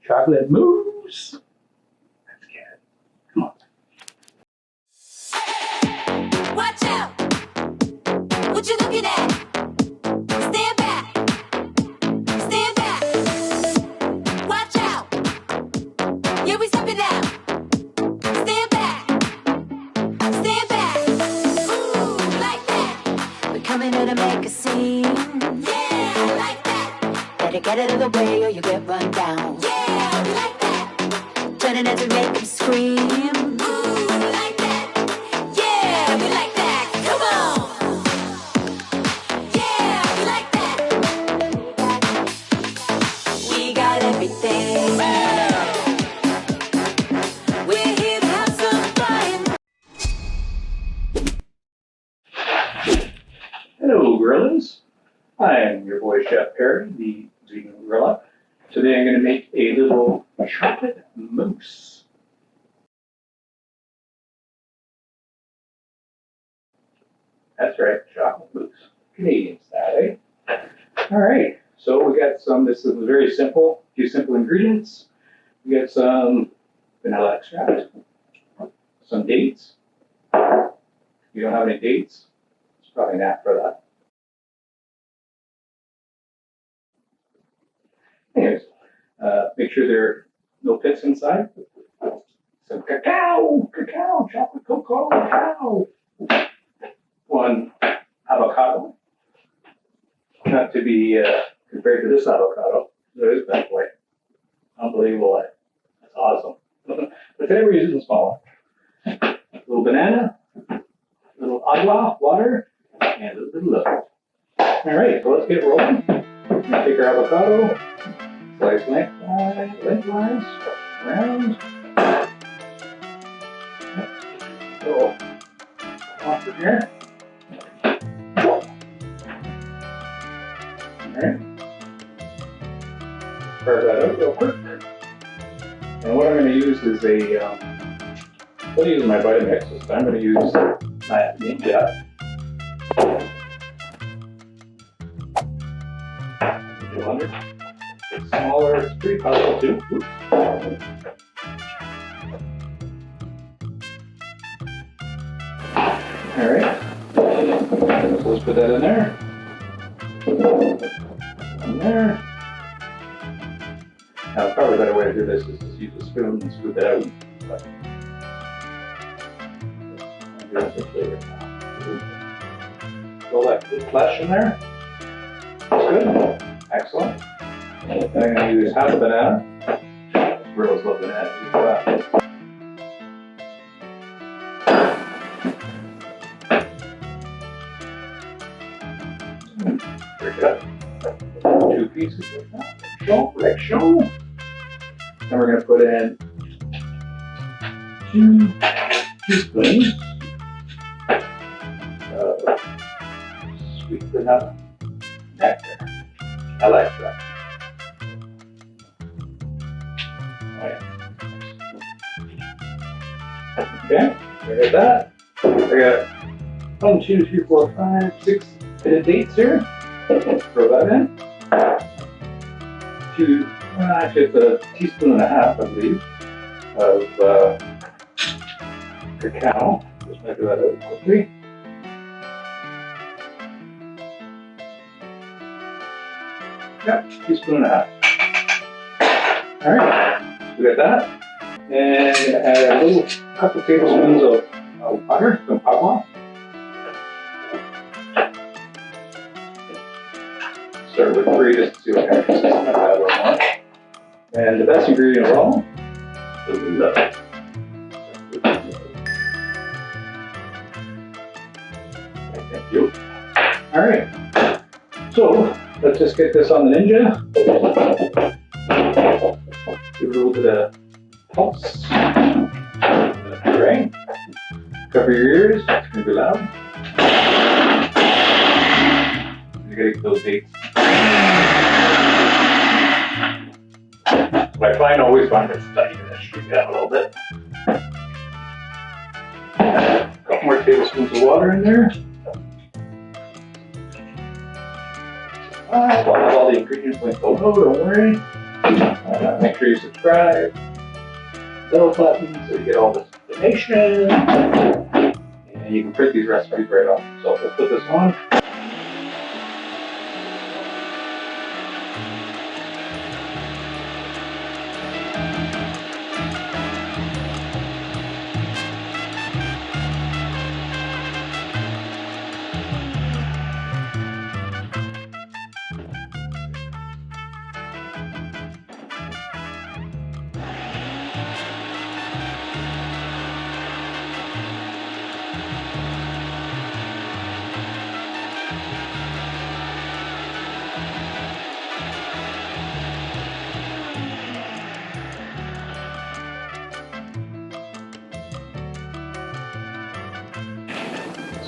chocolate mousse. Let's get it. Come on. Watch out! What you looking at? Stand back! Stand back! Watch out! Yeah, we stepping out! Stand back! Stand back! Ooh, like that! We're coming here to make a scene. Yeah, like that! Better get out of the way or you get run down. Yeah, we like that! Turning heads, we make them scream. Ooh, like that! Yeah, we like that! Come on! Yeah, we like that! We got everything. We're here to have some fun. Hello, gorillas. I am your boy Chef Perry, the vegan gorilla. Today I'm going to make a little chocolate mousse. That's right, chocolate mousse. Canadian style, eh? All right, so we got some, this is very simple, a few simple ingredients. We got some vanilla extract, some dates. If you don't have any dates, it's probably an app for that. Anyways, make sure there are no pits inside. Some cacao, chocolate cocoa, cacao. One avocado, not to be compared to this avocado. It is that way. Unbelievable. That's awesome. But today we're using the small one. A little banana, a little agua, water, and a little love. All right, so let's get rolling. Take our avocado. Slice lengthwise, round. So, off of here. Alright. Carve that out real quick. And what I'm going to use is I'm using my Vitamix this time. I'm going to use my Ninja. It's smaller, it's pretty powerful too. Oops. Alright, so let's put that in there. In there. Now, probably a better way to do this is just use a spoon and scoop it out. But I'll do that for flavor. All that good flesh in there. That's good. Excellent. And I'm going to use half a banana. Girls love bananas. Cut 2 pieces like that. Like so. And we're going to put in 2 teaspoons of sweet vanilla nectar. I like that. Oh, yeah. Okay, I got that. I got 1, 2, 3, 4, 5, 6 dates here. Throw that in. 2, actually it's a teaspoon and a half, I believe, of cacao. Just measure that out quickly. Yep, teaspoon and a half. All right, we got that. And add a little couple tablespoons of butter, some agua. Start with 3 just to see what kind of consistency I have on one. And the best ingredient of all is love. Thank you. All right. So let's just get this on the Ninja. Give it a little bit of pulse. Right. Cover your ears. It's going to be loud. You gotta get those dates. I always find it study to shake it out a little bit. A couple more tablespoons of water in there. All the ingredients went so low, don't worry. Make sure you subscribe, bell button, so you get all this information. And you can print these recipes right off. So we'll put this on.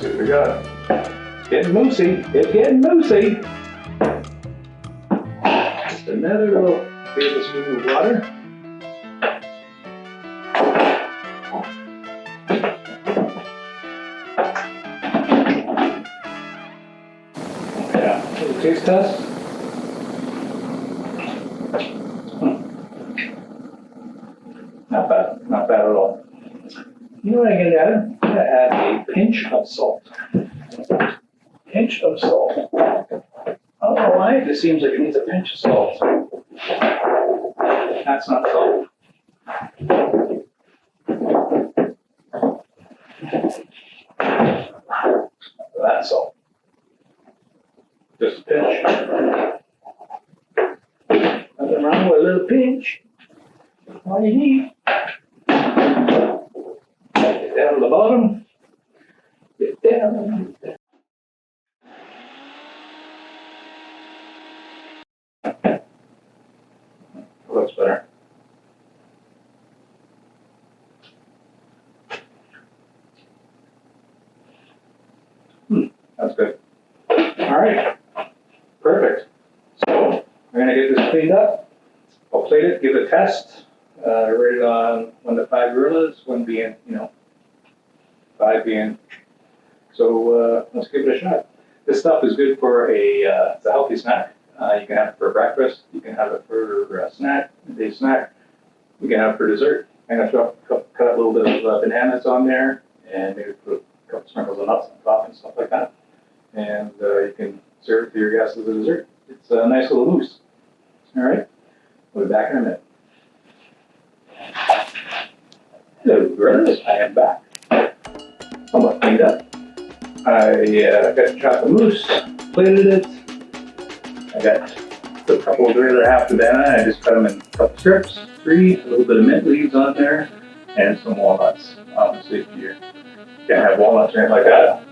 See what we got. It's getting moosey. It's getting moosey. Just another little tablespoon of water. Yeah, little taste test. Not bad. Not bad at all. You know what I'm gonna add? I'm gonna add a pinch of salt. Pinch of salt. I don't know why, it just seems like it needs a pinch of salt. That's not salt. That's salt. Just a pinch. Nothing wrong with a little pinch. All you need. Get down to the bottom. Get down. Looks better. That's good. All right. Perfect. So we're gonna get this cleaned up. I'll plate it, give it a test. Rate it on 1 to 5 gorillas, 1 being, 5 being. So let's give it a shot. This stuff is good for it's a healthy snack. You can have it for breakfast. You can have it for a snack, midday snack. You can have it for dessert. I'm gonna cut a little bit of bananas on there, and maybe put a couple sprinkles of nuts on top and stuff like that. And you can serve it to your guests as a dessert. It's a nice little mousse. All right. We'll be back in a minute. Hello, brothers. I am back. Somewhat cleaned up. I got the chocolate mousse, plated it. I got a couple of regular half the banana. I just cut them in a couple strips, 3, a little bit of mint leaves on there, and some walnuts. Obviously, if you can't have walnuts or anything like that,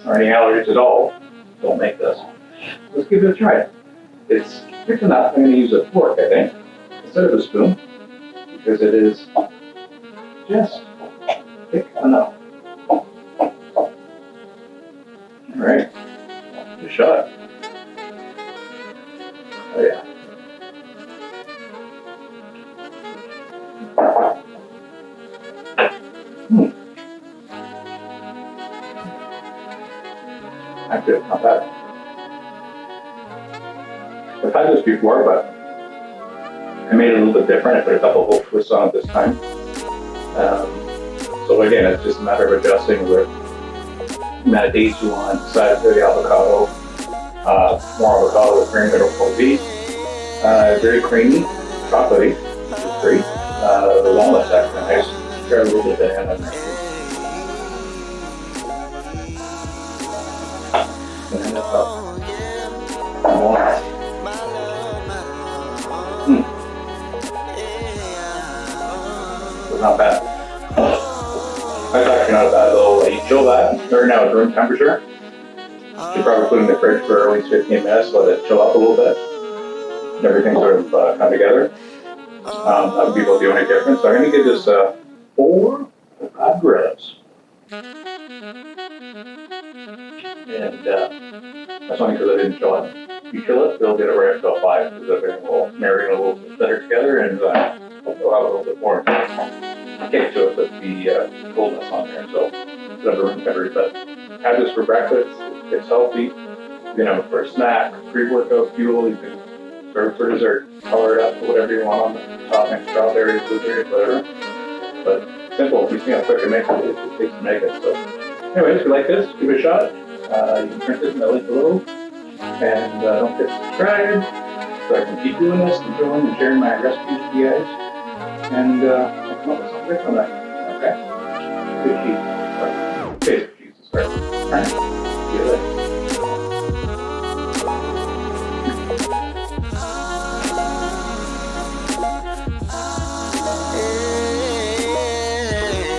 or any allergies at all, don't make this. Let's give it a try. It's thick enough. I'm going to use a fork, I think, instead of a spoon, because it is just thick enough. All right, good shot. Oh yeah. That's good, not bad. I've had this before, but I made it a little bit different. I put a couple of little twists on it this time. So again, it's just a matter of adjusting with the amount of dates you want, size of the avocado, more avocado with cream, it'll be very creamy, chocolatey, which is great. The walnut's actually nice. Try a little bit of banana in there. Banana top. Walnut. It's not bad. That's actually not bad though. You chill that. Right now it's room temperature. You should probably put it in the fridge for at least 15 minutes, let it chill up a little bit. And everything sort of come together. That would be about the only difference. So I'm going to give this 4 or 5 grams. And that's only because I didn't chill it. If you chill it, it'll get it right up to a 5 because everything will marry a little bit better together and we'll have a little bit more kick to it with the coldness on there. So it's under room temperature. But have this for breakfast. It's healthy. You can have it for a snack, pre-workout fuel. You can for dessert. Color it up, put whatever you want on the topping, strawberries, blueberries, whatever. But simple, you see how quick it makes it, it takes to make it. So anyways, if you like this, give it a shot. You can print it and I'll link below. And don't forget to subscribe so I can keep doing this and showing and sharing my recipes with you guys. And I'll come up with something good from that. Okay? Good cheese. Sorry. Basic cheese to start with. Alright?